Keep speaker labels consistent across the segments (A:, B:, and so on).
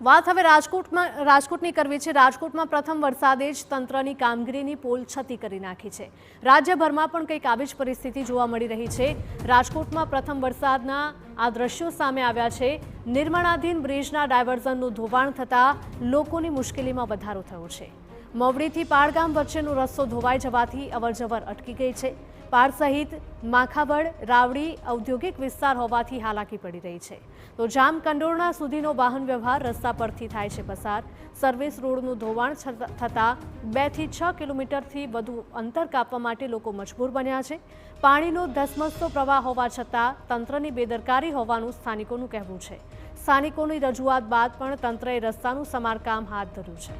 A: વાત હવે રાજકોટની કરવી છે। રાજકોટમાં પ્રથમ વરસાદે જ તંત્રની કામગીરીની પોલછતી કરી નાખી છે। રાજ્યભરમાં પણ કંઈક આવી જ પરિસ્થિતિ જોવા મળી રહી છે। રાજકોટમાં પ્રથમ વરસાદના આ દ્રશ્યો સામે આવ્યા છે। નિર્માણાધીન બ્રિજના ડાયવર્ઝનનું ધોવાણ થતાં લોકોની મુશ્કેલીમાં વધારો થયો છે। મવડીથી પાડગામ વચ્ચેનો રસ્તો ધોવાઈ જવાથી અવરજવર અટકી ગઈ છે। પાડ સહિત માખાવડ રાવડી ઔદ્યોગિક વિસ્તાર હોવાથી હાલાકી પડી રહી છે। તો જામકંડોરણા સુધીનો વાહન વ્યવહાર રસ્તા પરથી થાય છે પસાર। સર્વિસ રોડનું ધોવાણ થતાં 2 થી 6 કિલોમીટરથી વધુ અંતર કાપવા માટે લોકો મજબૂર બન્યા છે। પાણીનો ધસમસતો પ્રવાહ હોવા છતાં તંત્રની બેદરકારી હોવાનું સ્થાનિકોનું કહેવું છે। સ્થાનિકોની રજૂઆત બાદ પણ તંત્રએ રસ્તાનું સમારકામ હાથ ધર્યું છે।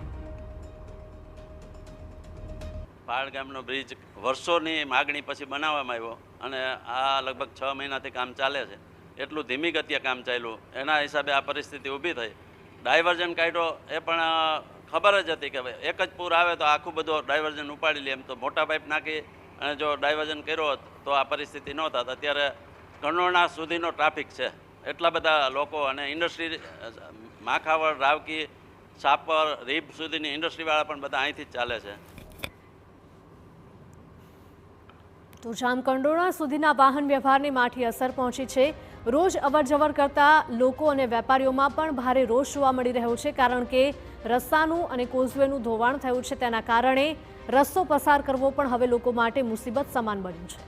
B: પાડગામનો બ્રિજ વર્ષોની માગણી પછી બનાવવામાં આવ્યો અને આ લગભગ 6 મહિનાથી કામ ચાલે છે। એટલું ધીમી ગતિએ કામ ચાલ્યું, એના હિસાબે આ પરિસ્થિતિ ઊભી થઈ। ડાયવર્ઝન કાઢ્યો એ પણ ખબર જ હતી કે એક જ પૂર આવે તો આખું બધું ડાયવર્ઝન ઉપાડી લે, એમ તો મોટા પાઇપ નાખી અને જો ડાયવર્ઝન કર્યો હોત તો આ પરિસ્થિતિ ન થાત। અત્યારે કંડોરણા સુધીનો ટ્રાફિક છે, એટલા બધા લોકો અને ઇન્ડસ્ટ્રી માખાવડ રાવકી સાપર રીબ સુધીની ઇન્ડસ્ટ્રીવાળા પણ બધા અહીંથી જ ચાલે છે।
A: તો જામકંડોરણા સુધીના વાહન વ્યવહારની માઠી અસર પહોંચી છે। રોજ અવરજવર કરતા લોકો અને વેપારીઓમાં પણ ભારે રોષ જોવા મળી રહ્યો છે, કારણ કે રસ્તાનું અને કોઝવેનું ધોવાણ થયું છે। તેના કારણે રસ્તો પસાર કરવો પણ હવે લોકો માટે મુસીબત સમાન બન્યું છે।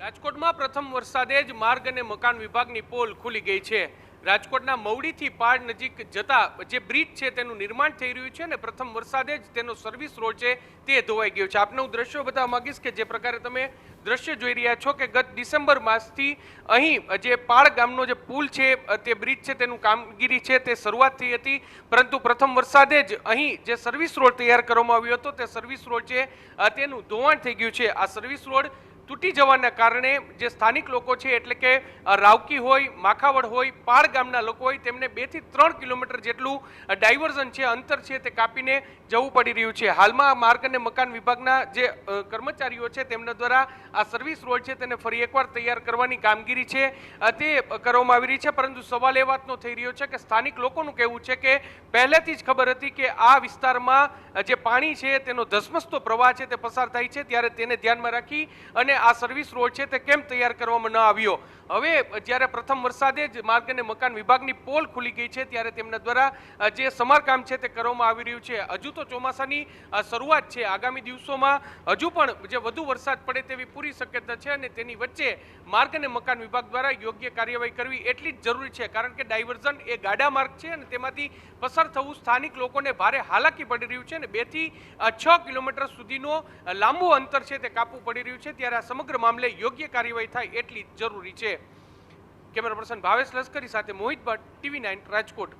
C: રાજકોટમાં પ્રથમ વરસાદે જ માર્ગ અને મકાન વિભાગની પોલ ખુલી ગઈ છે। રાજકોટના મવડીથી પાડ નજીક જતા જે બ્રિજ છે તેનું નિર્માણ થઈ રહ્યું છે અને પ્રથમ વરસાદે જ તેનો સર્વિસ રોડ છે તે ધોવાઈ ગયો છે। આપને હું દ્રશ્યો બતાવવા માંગીશ કે જે પ્રકારે તમે દ્રશ્ય જોઈ રહ્યા છો કે ગત ડિસેમ્બર માસથી અહીં જે પાડ ગામનો જે પુલ છે તે બ્રિજ છે તેનું કામગીરી છે તે શરૂઆત થઈ હતી, પરંતુ પ્રથમ વરસાદે જ અહીં જે સર્વિસ રોડ તૈયાર કરવામાં આવ્યો હતો તે સર્વિસ રોડ છે તેનું ધોવાણ થઈ ગયું છે। આ સર્વિસ રોડ તૂટી જવાના કારણે જે સ્થાનિક લોકો છે એટલે કે રાવકી હોય, માખાવડ હોય, પાડ ગામના લોકો હોય તેમને 2 થી 3 કિલોમીટર જેટલું ડાયવર્ઝન છે, અંતર છે તે કાપીને જવું પડી રહ્યું છે। હાલમાં માર્ગ અને મકાન વિભાગના જે કર્મચારીઓ છે તેમના દ્વારા આ સર્વિસ રોડ છે તેને ફરી એકવાર તૈયાર કરવાની કામગીરી છે તે કરવામાં આવી રહી છે, પરંતુ સવાલ એ વાતનો થઈ રહ્યો છે કે સ્થાનિક લોકોનું કહેવું છે કે પહેલેથી જ ખબર હતી કે આ વિસ્તારમાં જે પાણી છે તેનો ધસમસતો પ્રવાહ છે તે પસાર થાય છે, ત્યારે તેને ધ્યાનમાં રાખી અને આ સર્વિસ રોડ છે તે કેમ તૈયાર કરવામાં ન આવ્યો। હવે જ્યારે પ્રથમ વરસાદે જ માર્ગ અને મકાન વિભાગની પોલ ખુલી ગઈ છે ત્યારે તેમના દ્વારા જે સમારકામ છે તે કરવામાં આવી રહ્યું છે। હજુ તો ચોમાસાની શરૂઆત છે, આગામી દિવસોમાં હજુ પણ જે વધુ વરસાદ પડે તેવી પૂરી શક્યતા છે અને તેની વચ્ચે માર્ગ અને મકાન વિભાગ દ્વારા યોગ્ય કાર્યવાહી કરવી એટલી જ જરૂરી છે, કારણ કે ડાયવર્ઝન એ ગાડા માર્ગ છે અને તેમાંથી પસાર થવું સ્થાનિક લોકોને ભારે હાલાકી પડી રહ્યું છે અને 2 થી 6 કિલોમીટર સુધીનો લાંબુ અંતર છે તે કાપવું પડી રહ્યું છે, ત્યારે આ સમગ્ર મામલે યોગ્ય કાર્યવાહી થાય એટલી જ જરૂરી છે। કેમેરા પર્સન ભાવેશ લશ્કરી સાથે મોહિત ભટ્ટ, TV9 રાજકોટ।